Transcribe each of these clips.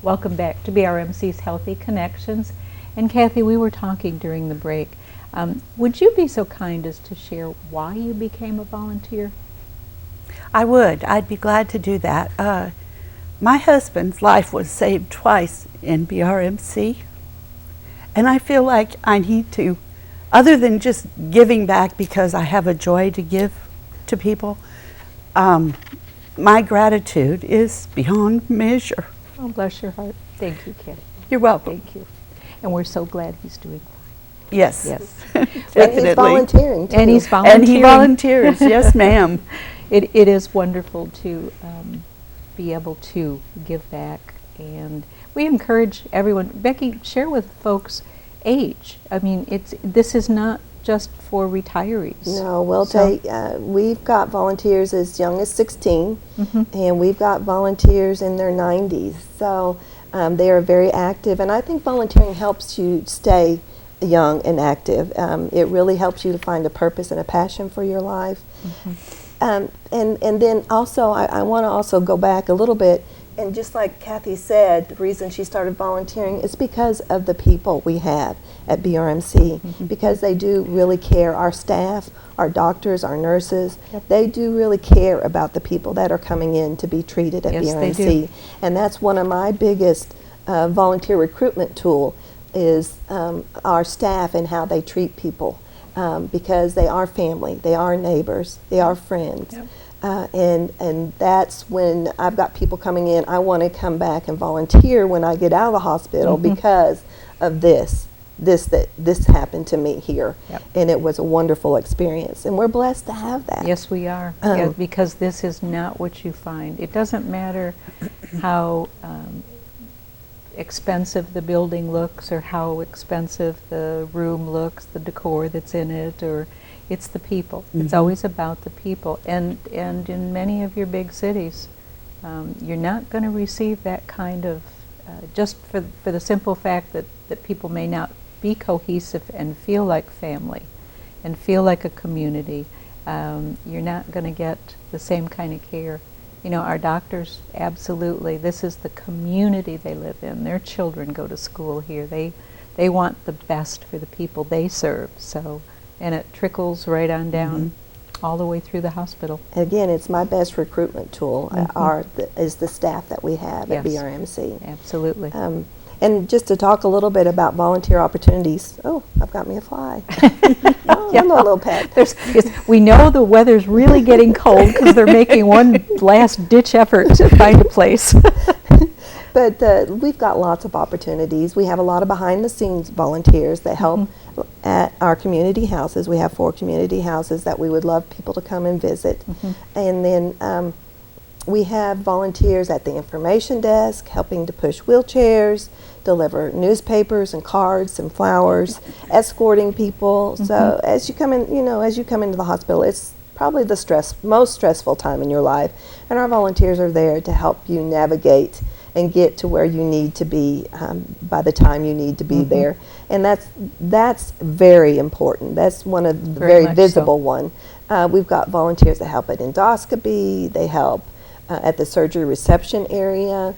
Welcome back to BRMC's Healthy Connections. And Kathy, we were talking during the break. Would you be so kind as to share why you became a volunteer? I would. I'd be glad to do that. My husband's life was saved twice in BRMC, and I feel like I need to, other than just giving back because I have a joy to give to people, my gratitude is beyond measure. Oh, bless your heart. Thank you, Kathy. You're welcome. Thank you. And we're so glad he's doing fine. Yes. Yes. And he's volunteering too. And he's volunteering. And he volunteers, yes ma'am. It is wonderful to be able to give back, and we encourage everyone. Becky, share with folks age. I mean, this is not just for retirees. No, we've got volunteers as young as 16, and we've got volunteers in their 90s. So they are very active, and I think volunteering helps you stay young and active. It really helps you to find a purpose and a passion for your life. And then also, I want to also go back a little bit, and just like Kathy said, the reason she started volunteering is because of the people we have at BRMC, because they do really care. Our staff, our doctors, our nurses, they do really care about the people that are coming in to be treated at Yes, BRMC. they do. And that's one of my biggest volunteer recruitment tool is our staff and how they treat people. Because they are family, they are neighbors, they are friends. Yep. And that's when I've got people coming in, I want to come back and volunteer when I get out of the hospital because of this happened to me here. Yep. And it was a wonderful experience. And we're blessed to have that. Yes, we are. Yeah, because this is not what you find. It doesn't matter how expensive the building looks or how expensive the room looks, the decor that's in it, or it's the people. It's always about the people. And in many of your big cities, you're not going to receive that kind of, just for the simple fact that people may not be cohesive and feel like family and feel like a community. You're not going to get the same kind of care. You know, our doctors, absolutely, this is the community they live in. Their children go to school here. They want the best for the people they serve. So, and it trickles right on down all the way through the hospital. Again, it's my best recruitment tool is the staff that we have at BRMC. Absolutely. And just to talk a little bit about volunteer opportunities. Oh, I've got me a fly. I'm a little pet. We know the weather's really getting cold because they're making one last ditch effort to find a place. But we've got lots of opportunities. We have a lot of behind the scenes volunteers that help at our community houses. We have 4 community houses that we would love people to come and visit. And then we have volunteers at the information desk helping to push wheelchairs, deliver newspapers and cards and flowers, escorting people. So as you come in, as you come into the hospital, it's probably the most stressful time in your life, and our volunteers are there to help you navigate and get to where you need to be by the time you need to be there. And that's very important. That's one of the very visible one. We've got volunteers that help at endoscopy. They help at the surgery reception area,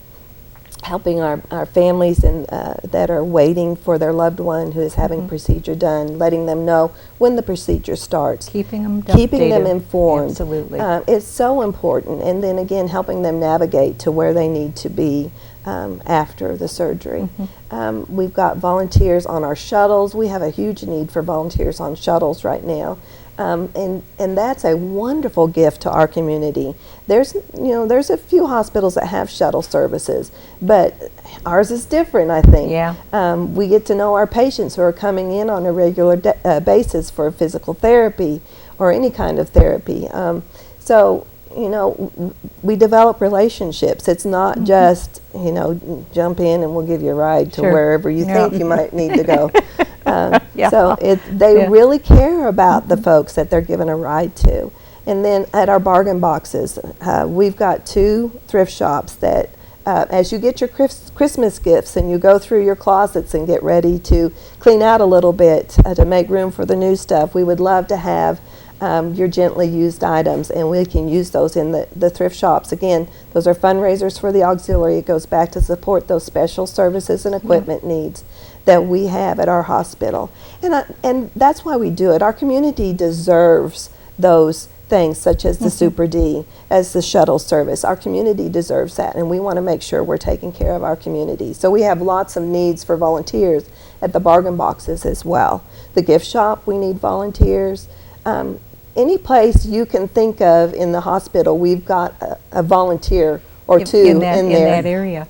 helping our families that are waiting for their loved one who is having a procedure done, letting them know when the procedure starts. Keeping them informed. Absolutely. It's so important. And then again, helping them navigate to where they need to be after the surgery. We've got volunteers on our shuttles. We have a huge need for volunteers on shuttles right now. And that's a wonderful gift to our community. There's a few hospitals that have shuttle services, but ours is different, I think. Yeah. We get to know our patients who are coming in on a regular basis for physical therapy or any kind of therapy. So, we develop relationships. It's not just, jump in and we'll give you a ride to wherever you think you might need to go. So they really care about the folks that they're giving a ride to. And then at our bargain boxes, we've got 2 thrift shops that as you get your Christmas gifts and you go through your closets and get ready to clean out a little bit to make room for the new stuff, we would love to have your gently used items, and we can use those in the thrift shops. Again, those are fundraisers for the auxiliary. It goes back to support those special services and equipment needs that we have at our hospital. And that's why we do it. Our community deserves those things, such as the Super D, as the shuttle service. Our community deserves that, and we want to make sure we're taking care of our community. So we have lots of needs for volunteers at the bargain boxes as well. The gift shop, we need volunteers. Any place you can think of in the hospital, we've got a volunteer or two in there. In that area.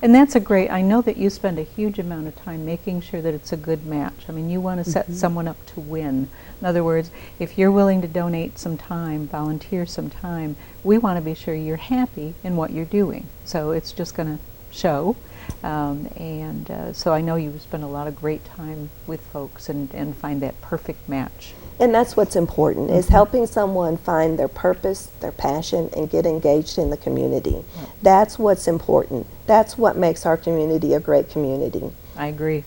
And that's a great, I know that you spend a huge amount of time making sure that it's a good match. I mean, you want to set someone up to win. In other words, if you're willing to donate some time, volunteer some time, we want to be sure you're happy in what you're doing. So it's just going to show. So I know you spend a lot of great time with folks and find that perfect match. And that's what's important, is helping someone find their purpose, their passion, and get engaged in the community. That's what's important. That's what makes our community a great community. I agree.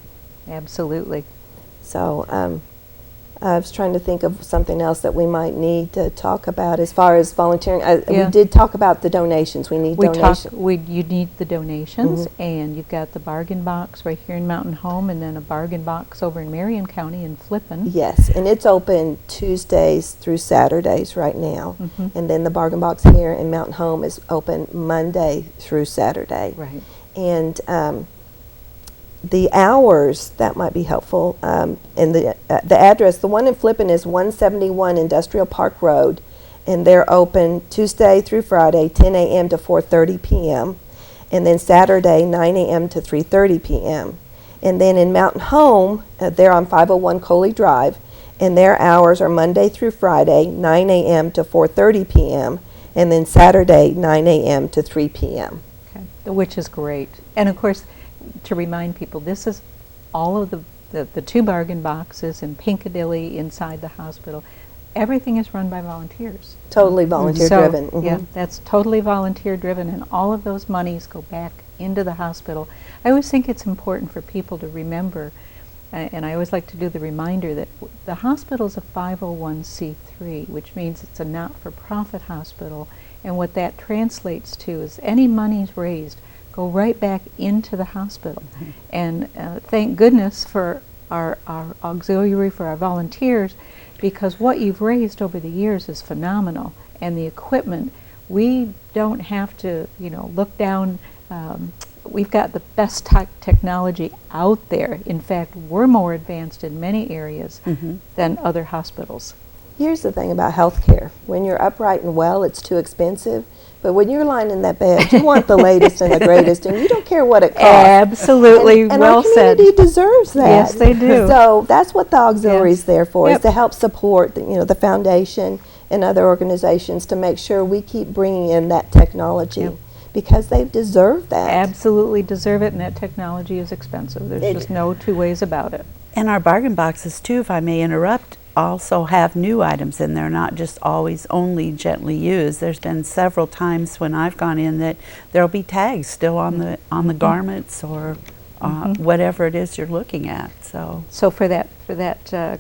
Absolutely. So I was trying to think of something else that we might need to talk about as far as volunteering. We did talk about the donations. We need donations. You need the donations, and you've got the bargain box right here in Mountain Home, and then a bargain box over in Marion County in Flippin. Yes, and it's open Tuesdays through Saturdays right now. And then the bargain box here in Mountain Home is open Monday through Saturday. Right. And the hours, that might be helpful, and the address, the one in Flippin is 171 Industrial Park Road, and they're open Tuesday through Friday, 10 a.m. to 4:30 p.m., and then Saturday, 9 a.m. to 3:30 p.m. And then in Mountain Home, they're on 501 Coley Drive, and their hours are Monday through Friday, 9 a.m. to 4:30 p.m., and then Saturday, 9 a.m. to 3 p.m. Okay. Which is great. And of course, to remind people, this is all of the two bargain boxes in Piccadilly inside the hospital. Everything is run by volunteers. Totally volunteer driven. Yeah, that's totally volunteer driven, and all of those monies go back into the hospital. I always think it's important for people to remember, and I always like to do the reminder that the hospital is a 501c3, which means it's a not-for-profit hospital, and what that translates to is any monies raised go right back into the hospital. And thank goodness for our auxiliary, for our volunteers, because what you've raised over the years is phenomenal. And the equipment, we don't have to, look down. We've got the best technology out there. In fact, we're more advanced in many areas than other hospitals. Here's the thing about healthcare. When you're upright and well, it's too expensive. But when you're lying in that bed, you want the latest and the greatest, and you don't care what it costs. Absolutely, and well said. our community deserves that. Yes, they do. So that's what the auxiliary is there for, is to help support the foundation and other organizations to make sure we keep bringing in that technology because they deserve that. Absolutely deserve it, and that technology is expensive. There's just no two ways about it. And our bargain boxes, too, if I may interrupt, also have new items in there, not just always only gently used. There's been several times when I've gone in that there'll be tags still on the garments or whatever it is you're looking at. So for that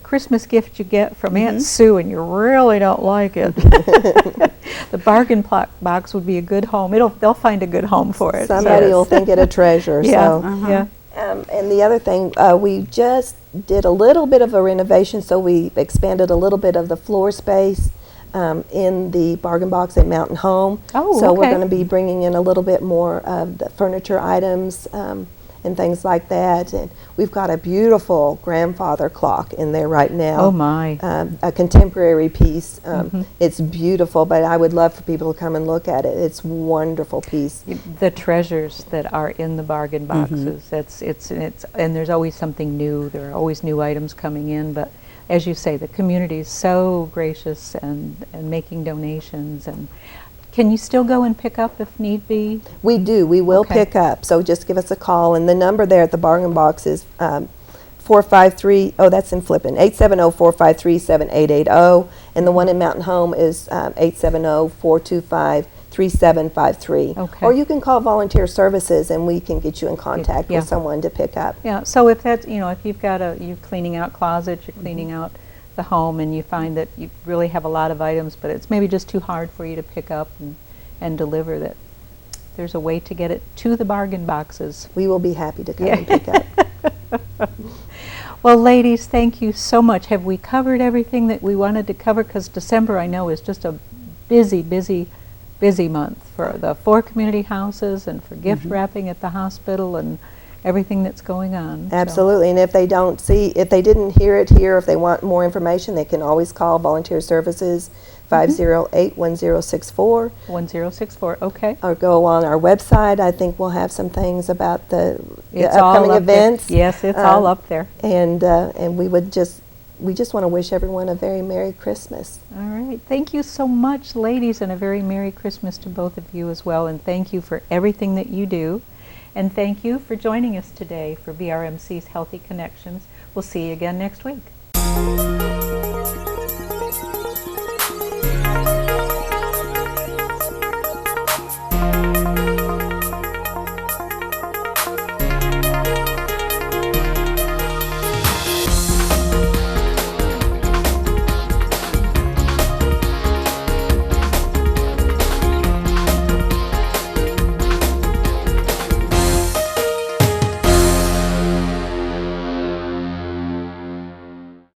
Christmas gift you get from Aunt Sue and you really don't like it, the bargain box would be a good home. They'll find a good home for it. Somebody will think it a treasure. Yeah. So. Yeah. And the other thing, we just did a little bit of a renovation, so we expanded a little bit of the floor space in the bargain box at Mountain Home. Oh, so we're okay. going to be bringing in a little bit more of the furniture items and things like that. And we've got a beautiful grandfather clock in there right now. Oh my. A contemporary piece. It's beautiful, but I would love for people to come and look at it. It's a wonderful piece. The treasures that are in the bargain boxes. It's and there's always something new. There are always new items coming in, but as you say, the community is so gracious and making donations. And can you still go and pick up if need be? We do. We will Okay. pick up. So just give us a call. And the number there at the bargain box is 453, that's in Flippin, 870-453-7880. And the one in Mountain Home is 870-425-3753. Okay. Or you can call Volunteer Services and we can get you in contact Yeah. with someone to pick up. Yeah, so if that's, if you've got you're cleaning out closets, you're cleaning out the home and you find that you really have a lot of items, but it's maybe just too hard for you to pick up and deliver, that there's a way to get it to the bargain boxes. We will be happy to come and pick up. Well, ladies, thank you so much. Have we covered everything that we wanted to cover? Because December, I know, is just a busy, busy, busy month for the 4 community houses and for gift wrapping at the hospital and everything that's going on. So- Absolutely, and if they didn't hear it here, if they want more information, they can always call Volunteer Services 508-1064. 1064, okay. Or go on our website. I think we'll have some things about the It's all upcoming up there. events. Yes, it's all up there. And we just want to wish everyone a very Merry Christmas. All right. Thank you so much, ladies, and a very Merry Christmas to both of you as well. And thank you for everything that you do. And thank you for joining us today for BRMC's Healthy Connections. We'll see you again next week.